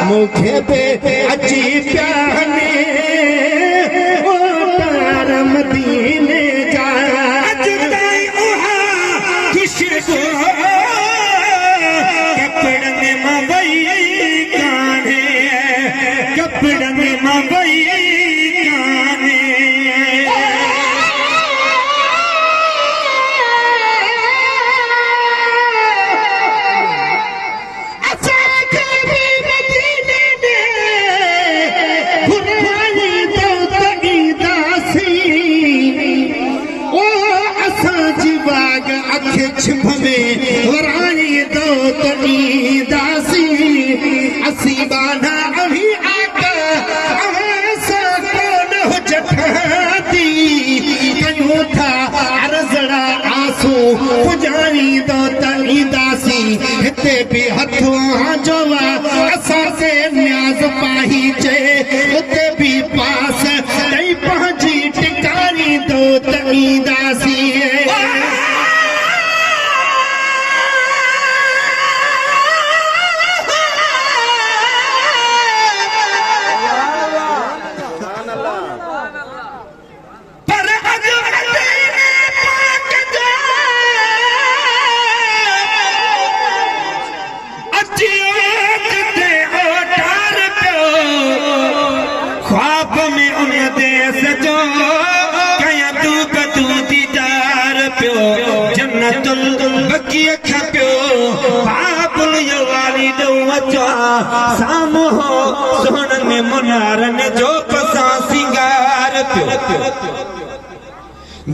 मुखे पे अची प्याने ओ तार मदीने जा अजदाई उहा खुशबू कपड़न में वई काने कपड़न में वई काने छिपवे वराई दो तनी दासी असी बाना अभी आका ऐसा कौन हो जठाती कयूं था अरजड़ा आंसू पुजारी दो तनी दासी हिते भी हथवा जोवा असा से न्याज पाही चे उते भी पास नहीं पहुंची टिकारी दो तनी दासी सामो सोन में मुनारन जो पसा सिंगार प्यो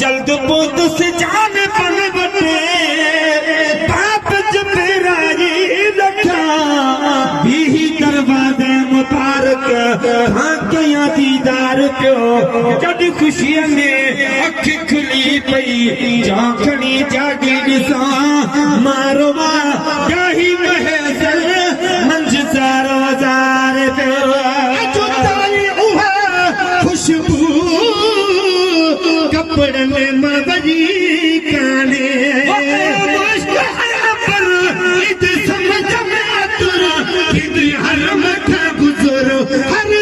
जल्द पूत से जान पन बटे बाप जबराई लखा भी दरवाजे मुबारक हाँ क्या दीदार प्यो जद खुशी में अख खुली पई जाखनी जागी निसा मारवा गाही महजर खुशबू कपड़न में बजी काने समझ में तुर हर मथा गुजरो हर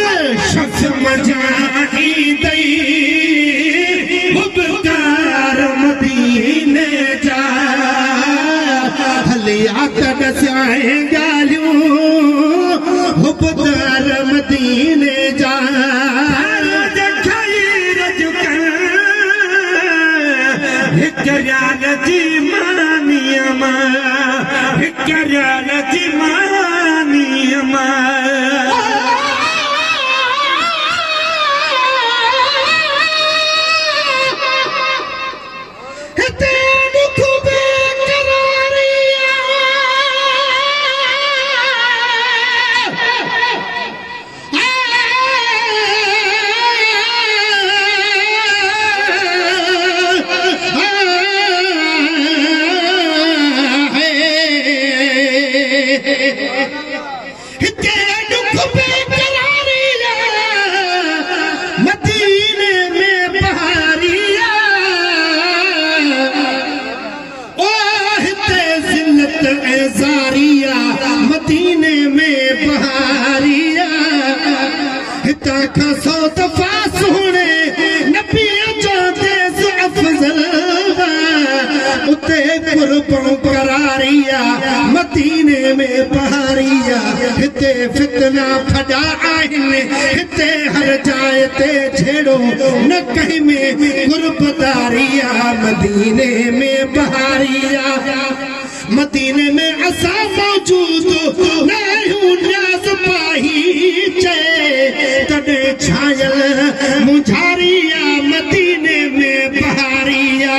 शख्स मजाही दई मुबतार मदीने जा हलिया तन साए गालियों मुबतार मदीने जा हिकरान जी मानियमा हिकरान जी मानियमा मदीने में बहारिया ओ हिते जिल्लत एजारिया मदीने में बहारिया हिता का सौ दफा सुने नबी जाते अफजल उते कुर्बन करारिया मदीने में बहारिया हिते फितना फड़ा आहिनि हिते हर जाए ते छेड़ो न कहीं में गुरबदारिया मदीने में बहारिया मदीने में असा मौजूद नहीं न्याज पाही चे तने छायल मुझारिया मदीने में बहारिया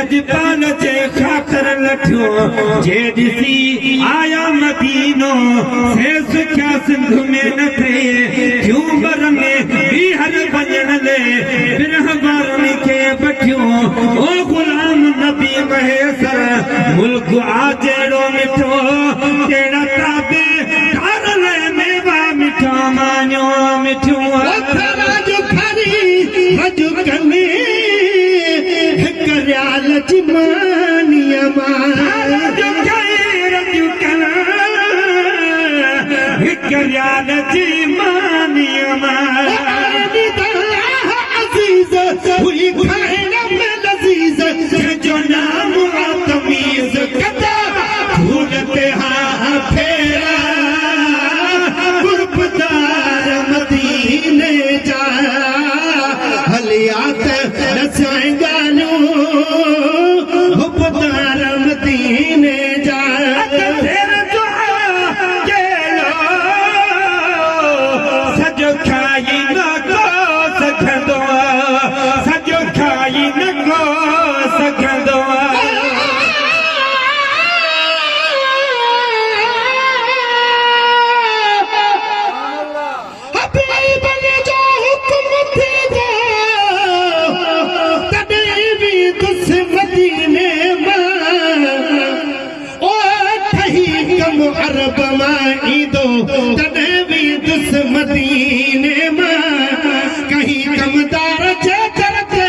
लजपाल जे खातर लठियो जे ॾिसी आया मदीनो से सुख्या सिंध में न थे क्यों बर में बीहर वञण ले बिरह बारनि खे बठियो ओ गुलाम नबी महेसर मुल्क आ जहिड़ो मिठो कहिड़ा ताबे ठारल मेवा मिठा मानियो मिठियो रजु खरी रजु कने हिक रियाल जी मानिया रजु कना हिक रियाल जी मानिया अज़ीज़ हुई खाइण में लज़ीज़ जो नाम तमीज़ कदा फूल ते हा फेरा गुरबदार मदीने जा हलियात नचाए गालियूं हुबदार मदीने जा सजो खाई न को सघंदो सजो खाई न को सघंदो अरब मां ईंदो तॾहिं बि दुस मदीने मां कहीं कमदार जे दर ते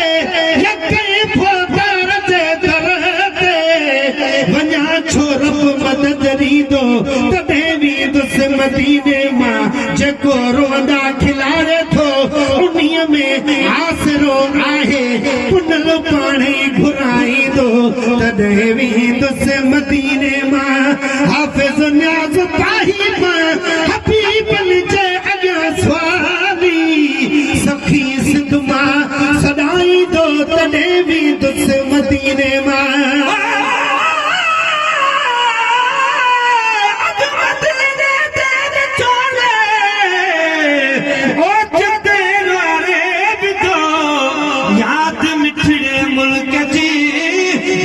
या कहीं फोदार जे दर ते वञा छो रब मदद ॾींदो तॾहिं बि दुस मदीने मां जेको रोंदा खिलारे थो उन्हीअ में आसरो आहे पुनल पाणी घुराईंदो तॾहिं बि दुस मदीने मां हाफ़िज़ न्याज़ ताहिब हबीबन जे अॻियां स्वामी सखी सिंध मां सॾाईंदो तॾहिं बि दुस मदीने मां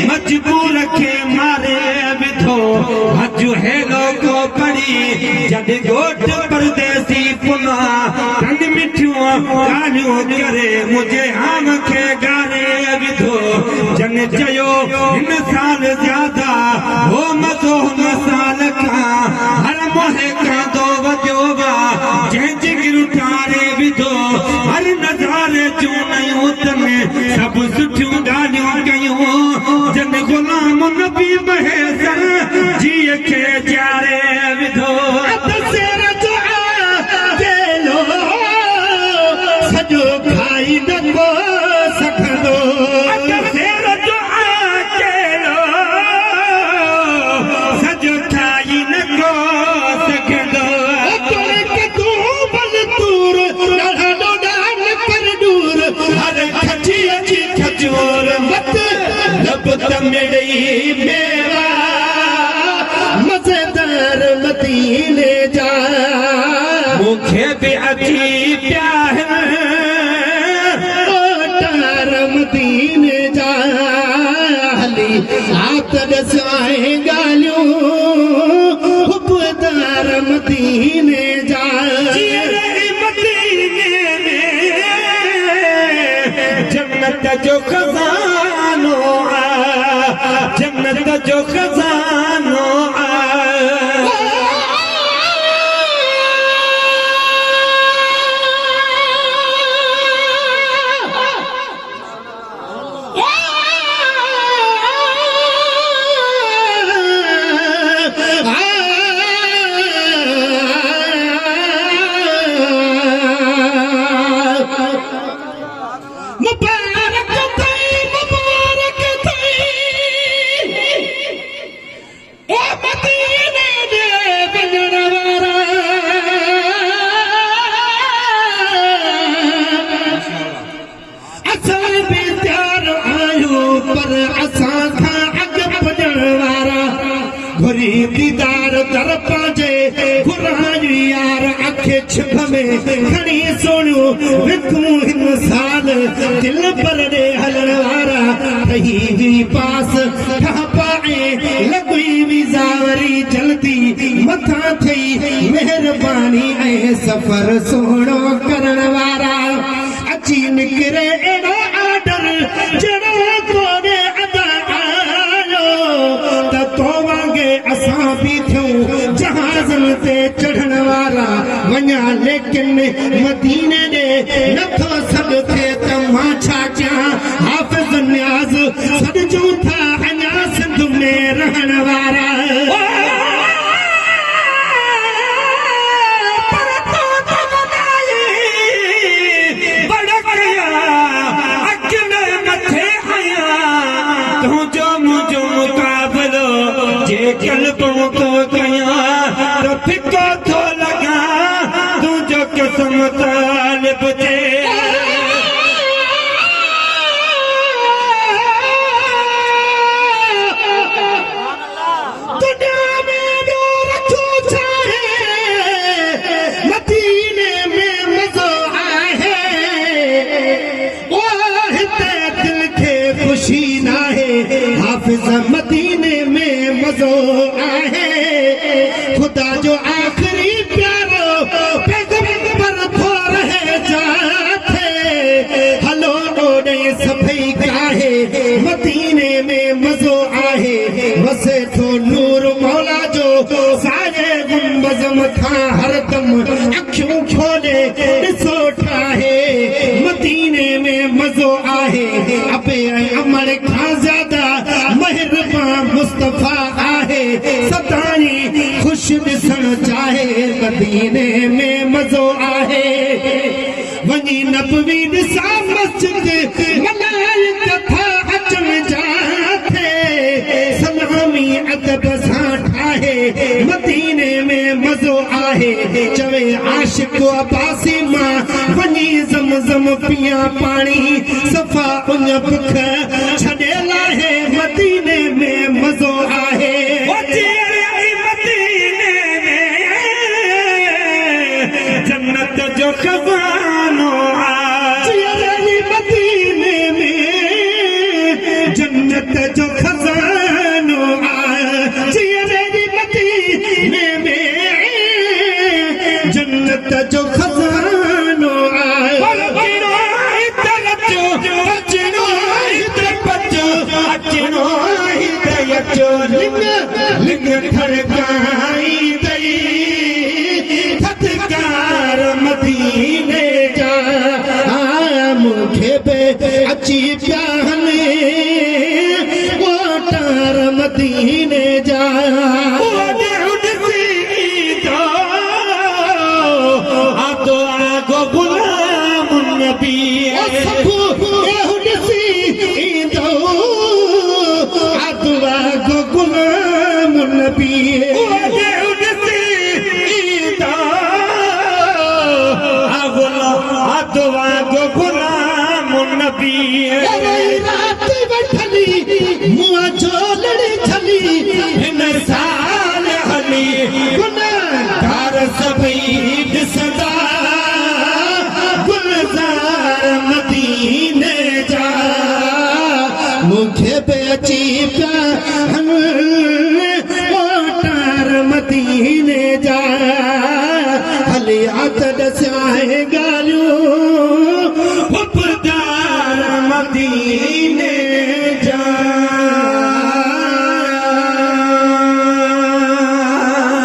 मजबूर खे मारे विधो हजू हेलो को पड़ी जद गोट परदेसी पुना रंग मिठियूं ॻाल्हियूं करे मुझे आम खे गारे विधो जन चयो हिन साल ज्यादा हो मज़ो हुन साल खां हर मोहे खाधो वधियो वा जंहिं जिगरू ठारे विधो हर नज़ारे जूं नयूं तने सभु सुठियूं ॻाल्हियूं कयूं जन गुलाम नबी महेसर जीअ खे ॼाणे विधो सॼो खाई न को सघंदो सॼो खाई न को सघंदो हर खजीअ जी खजूर मत लब तमिड़ई मेवा मज़ेदार मदीने जा मूंखे बि अची पिया ओटार मदीने जा हली हाथ ॾसाए ॻाल्हियूं हुबदार मदीने जा जन्नत जो खज़ानो जन्नत जो खज़ानो दीदार दर पांजे घुराई यार अखे छिप में खणी सोणियो विकूं हिन साल दिल पर ॾे हलण वारा रही थी पास कह पाए लगुई विजावरी जल्दी मथा थी मेहरबानी ऐ सफर सोहणो करण वारा अची निकरे एड़ो आर्डर जड़ो तोरे अदा आयो त तो वांगे असां भी थियूं जहाज़न ते चढ़ण वारा वञा लेकिन मदीने ॾे नथो सॾ थिए त मां छा कयां हाफ़िज़ नियाज़ सॾजूं था अञा सिंध में रहण वारा कल्बों को कया तो फिको थो लगा तू जो कसम तालिब जे दुनिया में जो रखो चाहे मदीने में मज़ो आहे ओ हिते दिल खे खुशी नाहे हाफ़िज़ मदीने में मज़ो आहे खुदा जो आखिरी प्यारो पैगंबर थो रहे जाथे हलो ओॾे सभई काहे मदीने में मज़ो आहे वसे थो नूर मौला जो सारे गुंबज़ मथां हरदम अखियूं खोले ॾिसो ठाहे मदीने में मज़ो आहे अबे ऐं अमर खां ज़्यादा मेहरबान मुस्तफ़ा आहे सदाई खुश ॾिसण चाहे मदीने में मज़ो आहे वञी नबवी ॾिसा मस्जिद मलाइक था अचन जाथे सलामी अदब सां ठाहे मदीने में मज़ो आहे चवे आशिक अब्बासी मां वञी ज़मज़म पिया पाणी सफ़ा उन बुख छॾे लाहे मदीने में मज़ो आहे जन्नत जो खजानो मदीने में जन्नत जो खजानो मदीने में जन्नत जो खजानो लिंग खड़काई दई थदकार मदीने जा मूंखे बि अची पिया हले वोटार मदीने जा आगो आगो गुलाम नबी गुलाम नबी गुलाम नबी रात वठली मुआ झोलड़ी छली हिन साल हली गुनाहगार सभई ॾिसंदा गुलज़ार मदीने जा मूंखे बि अची पिया